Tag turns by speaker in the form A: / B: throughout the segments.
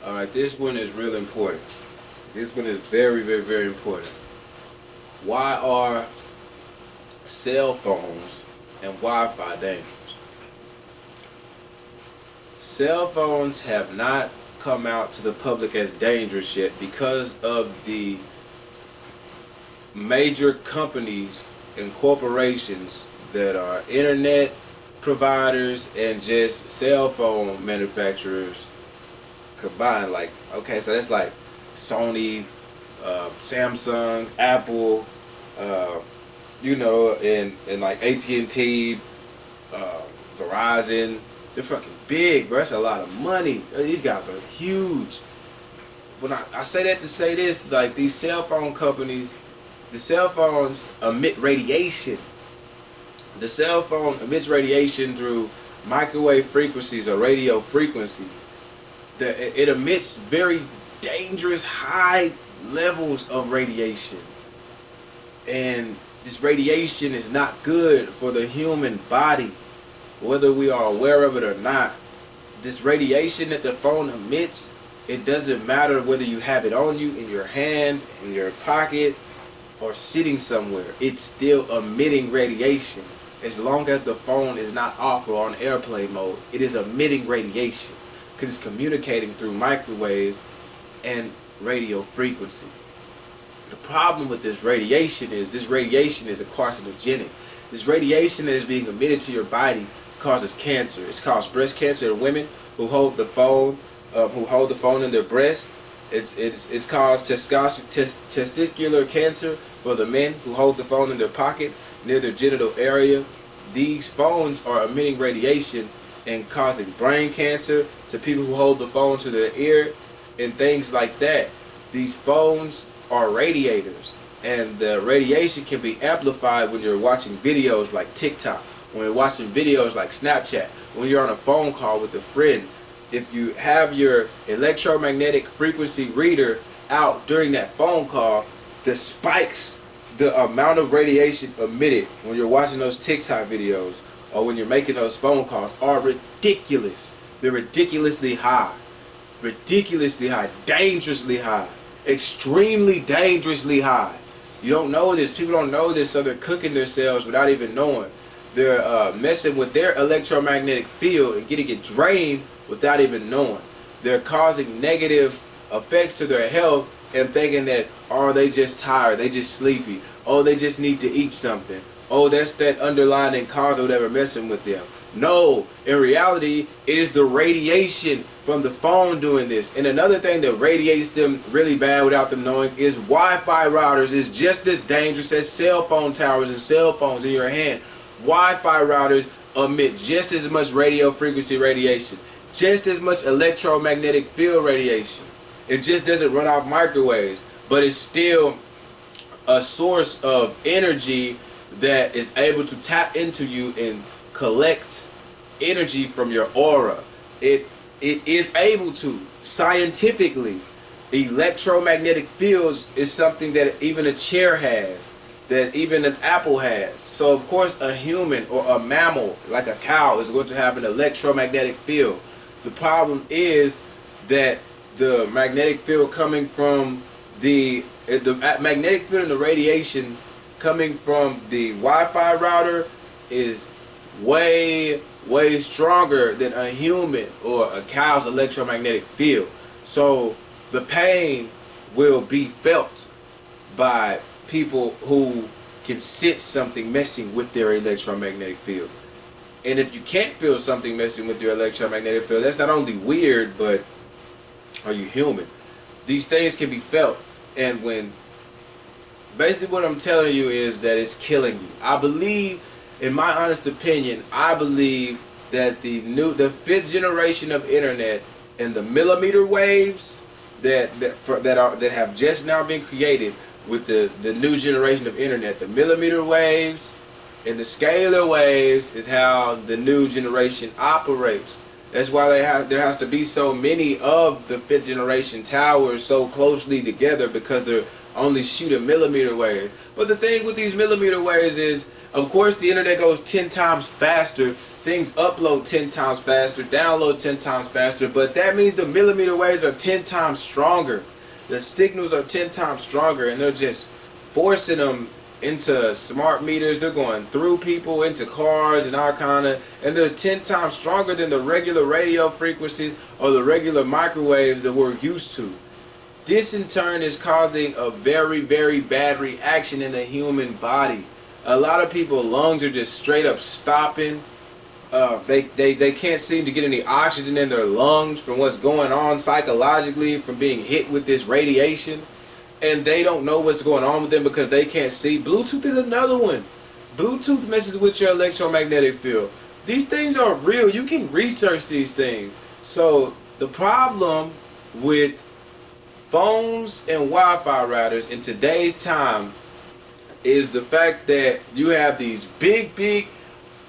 A: Alright, this one is real important. This one is very, very, very important. Why are cell phones and Wi-Fi dangerous? Cell phones have not come out to the public as dangerous yet because of the major companies and corporations that are internet providers and just cell phone manufacturers combined. Like, okay, so that's like Sony, Samsung, Apple, and like AT&T, Verizon. They're fucking big, bro. That's a lot of money. These guys are huge. When I say that to say this, like these cell phone companies, the cell phones emit radiation. The cell phone emits radiation through microwave frequencies or radio frequency. It emits very dangerous high levels of radiation. And this radiation is not good for the human body, whether we are aware of it or not. This radiation that the phone emits, it doesn't matter whether you have it on you, in your hand, in your pocket, or sitting somewhere. It's still emitting radiation. As long as the phone is not off or on airplane mode, it is emitting radiation because it's communicating through microwaves and radio frequency. The problem with this radiation is a carcinogenic. This radiation that is being emitted to your body causes cancer. It's caused breast cancer in women who hold the phone in their breast. It's caused testicular cancer for the men who hold the phone in their pocket near their genital area. These phones are emitting radiation and causing brain cancer to people who hold the phone to their ear and things like that. These phones are radiators, and the radiation can be amplified when you're watching videos like TikTok, when you're watching videos like Snapchat, when you're on a phone call with a friend. If you have your electromagnetic frequency reader out during that phone call, the spikes, the amount of radiation emitted when you're watching those TikTok videos or when you're making those phone calls are ridiculous. They're ridiculously high. Ridiculously high. Dangerously high. Extremely dangerously high. You don't know this. People don't know this, so they're cooking themselves without even knowing. They're messing with their electromagnetic field and getting it drained without even knowing. They're causing negative effects to their health and thinking that, oh, they just tired, they just sleepy, oh, they just need to eat something, oh, that's that underlying cause or whatever messing with them. No, in reality, it is the radiation from the phone doing this. And another thing that radiates them really bad without them knowing is Wi-Fi routers is just as dangerous as cell phone towers and cell phones in your hand. Wi-Fi routers emit just as much radio frequency radiation, just as much electromagnetic field radiation. It just doesn't run off microwaves, but it's still a source of energy that is able to tap into you and collect energy from your aura. It is able to scientifically. Electromagnetic fields is something that even a chair has, that even an apple has. So of course a human or a mammal like a cow is going to have an electromagnetic field. The problem is that the magnetic field coming from the magnetic field and the radiation coming from the Wi-Fi router is way stronger than a human or a cow's electromagnetic field. So the pain will be felt by people who can sense something messing with their electromagnetic field. And if you can't feel something messing with your electromagnetic field, that's not only weird, but are you human? These things can be felt. And when basically what I'm telling you is that it's killing you. I believe, in my honest opinion, I believe that the 5th generation of internet and the millimeter waves that have just now been created with the new generation of internet, the millimeter waves and the scalar waves is how the new generation operates. That's why there has to be so many of the 5th generation towers so closely together, because they're only shooting millimeter waves. But the thing with these millimeter waves is, of course, the internet goes 10 times faster things upload 10 times faster, download 10 times faster, but that means the millimeter waves are 10 times stronger. The signals are 10 times stronger, and they're just forcing them into smart meters. They're going through people, into cars and all kind of, and they're 10 times stronger than the regular radio frequencies or the regular microwaves that we're used to. This in turn is causing a very, very bad reaction in the human body. A lot of people's lungs are just straight up stopping. They can't seem to get any oxygen in their lungs from what's going on psychologically from being hit with this radiation. And they don't know what's going on with them because they can't see. Bluetooth is another one. Bluetooth messes with your electromagnetic field. These things are real. You can research these things. So the problem with phones and Wi-Fi routers in today's time is the fact that you have these big,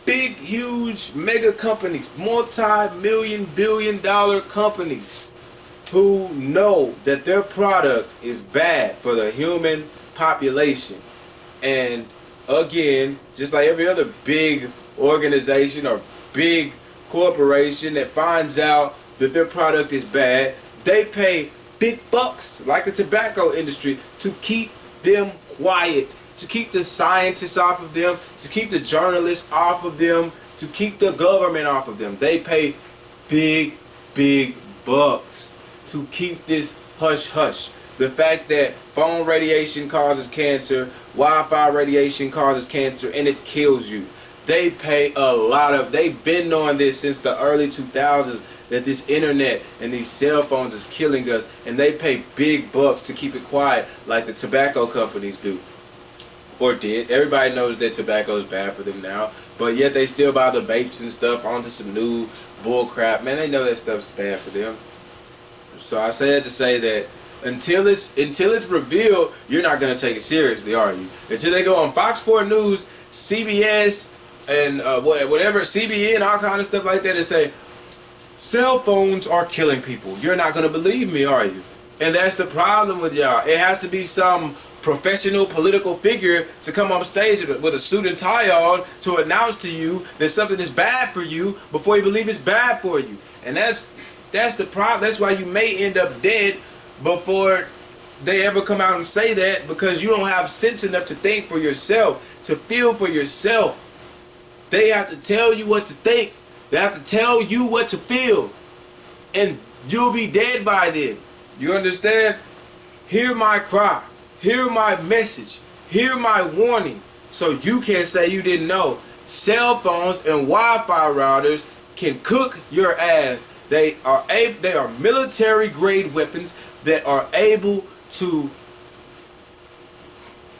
A: huge mega companies, multi-million, billion-dollar companies who know that their product is bad for the human population. And again, just like every other big organization or big corporation that finds out that their product is bad, they pay big bucks, like the tobacco industry, to keep them quiet, to keep the scientists off of them, to keep the journalists off of them, to keep the government off of them. They pay big bucks to keep this hush-hush. The fact that phone radiation causes cancer, Wi-Fi radiation causes cancer, and it kills you. They pay a lot of, they've been knowing this since the early 2000s, that this internet and these cell phones is killing us, and they pay big bucks to keep it quiet like the tobacco companies do. Or did. Everybody knows that tobacco is bad for them now, but yet they still buy the vapes and stuff onto some new bull crap. Man, they know that stuff's bad for them. So I say that to say that until it's revealed, you're not going to take it seriously, are you? Until they go on Fox 4 News, CBS, and whatever, CBN, all kind of stuff like that, and say, cell phones are killing people. You're not going to believe me, are you? And that's the problem with y'all. It has to be some professional political figure to come on stage with a suit and tie on to announce to you that something is bad for you before you believe it's bad for you. And that's the problem. That's why you may end up dead before they ever come out and say that, because you don't have sense enough to think for yourself, to feel for yourself. They have to tell you what to think. They have to tell you what to feel, and you'll be dead by then. You understand? Hear my cry. Hear my message. Hear my warning, so you can't say you didn't know. Cell phones and Wi-Fi routers can cook your ass. They are military grade weapons that are able to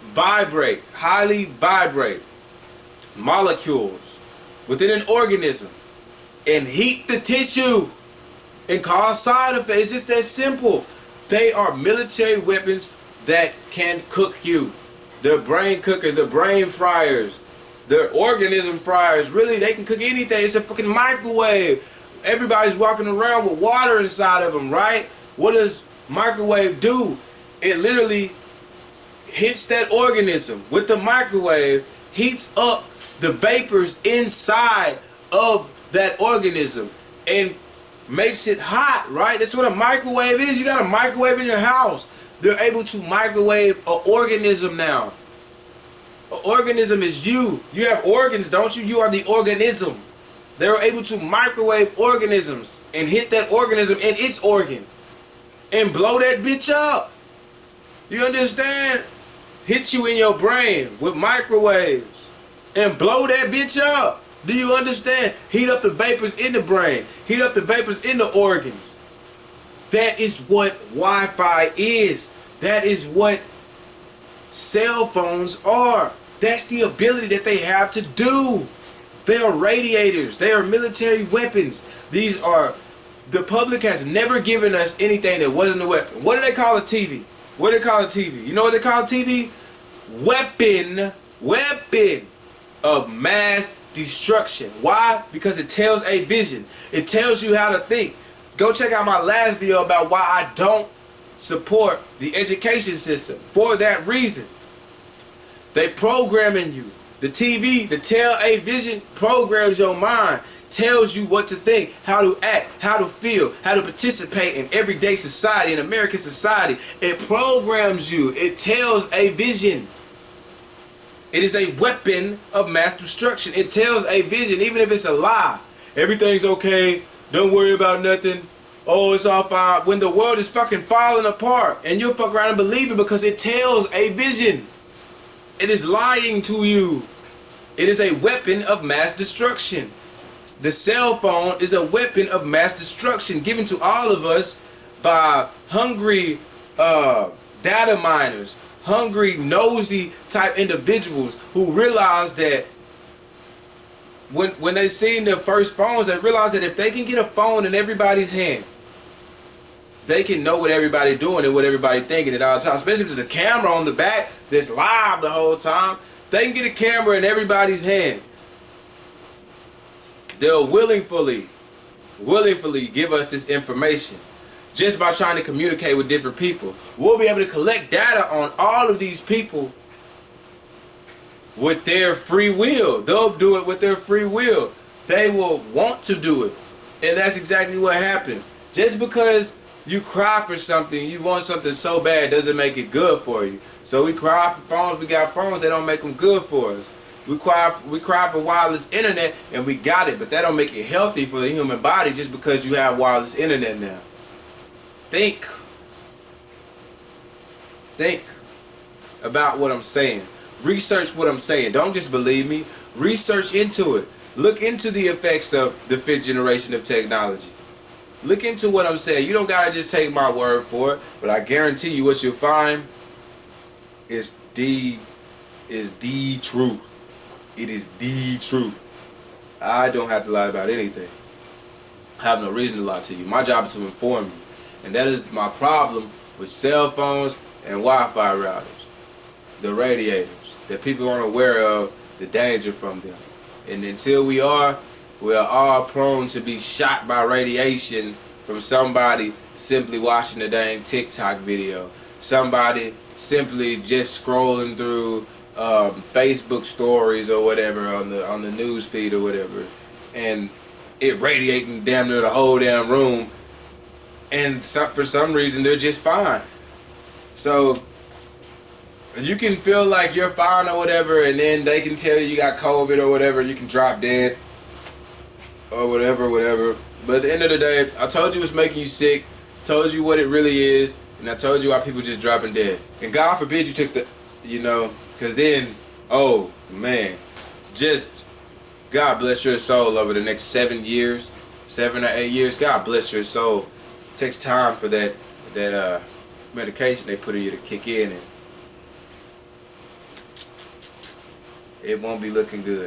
A: vibrate, highly vibrate molecules within an organism and heat the tissue and cause side effects. It's just that simple. They are military weapons that can cook you. They're brain cookers, they're brain fryers, they're organism fryers. Really, they can cook anything. It's a fucking microwave. Everybody's walking around with water inside of them, right? What does microwave do? It literally hits that organism with the microwave, heats up the vapors inside of that organism and makes it hot, right? That's what a microwave is. You got a microwave in your house. They're able to microwave an organism now. An organism is you. You have organs, don't you? You are the organism. They're able to microwave organisms and hit that organism in its organ and blow that bitch up. You understand? Hit you in your brain with microwaves and blow that bitch up. Do you understand? Heat up the vapors in the brain. Heat up the vapors in the organs. That is what Wi-Fi is. That is what cell phones are. That's the ability that they have to do. They are radiators. They are military weapons. These are, the public has never given us anything that wasn't a weapon. What do they call a TV? What do they call a TV? You know what they call a TV? Weapon of mass destruction. Why? Because it tells a vision. It tells you how to think. Go check out my last video about why I don't support the education system. For that reason. They programming you. The TV, the television programs your mind, tells you what to think, how to act, how to feel, how to participate in everyday society, in American society. It programs you. It tells a vision. It is a weapon of mass destruction. It tells a vision, even if it's a lie. Everything's okay. Don't worry about nothing. Oh, it's all fine. When the world is fucking falling apart and you'll fuck around and believe it because it tells a vision. It is lying to you. It is a weapon of mass destruction. The cell phone is a weapon of mass destruction given to all of us by hungry data miners, hungry, nosy type individuals who realize that when they seen their first phones, they realize that if they can get a phone in everybody's hand, they can know what everybody's doing and what everybody's thinking at all times. Especially if there's a camera on the back that's live the whole time. They can get a camera in everybody's hands. They'll willingly give us this information just by trying to communicate with different people. We'll be able to collect data on all of these people with their free will. They'll do it with their free will. They will want to do it. And that's exactly what happened. Just because you cry for something, you want something so bad, doesn't make it good for you. So we cry for phones, we got phones, they don't make them good for us. We cry for wireless internet, and we got it, but that don't make it healthy for the human body just because you have wireless internet now. Think about what I'm saying. Research what I'm saying. Don't just believe me. Research into it. Look into the effects of the 5th generation of technology. Look into what I'm saying. You don't gotta just take my word for it, but I guarantee you what you'll find is the truth. It is the truth. I don't have to lie about anything. I have no reason to lie to you. My job is to inform you. And that is my problem with cell phones and Wi-Fi routers. The radiators. That people aren't aware of the danger from them. And until we are all prone to be shot by radiation from somebody simply watching a dang TikTok video. Somebody simply just scrolling through Facebook stories or whatever on the news feed or whatever, and it radiating damn near the whole damn room, and for some reason they're just fine. So you can feel like you're fine or whatever, and then they can tell you got COVID or whatever, you can drop dead or whatever. But at the end of the day, I told you it's making you sick, told you what it really is, and I told you why people just dropping dead. And God forbid you took the, because then, oh man, just God bless your soul over the next 7 years, 7 or 8 years. God bless your soul. It takes time for that medication they put in you to kick in, and it won't be looking good.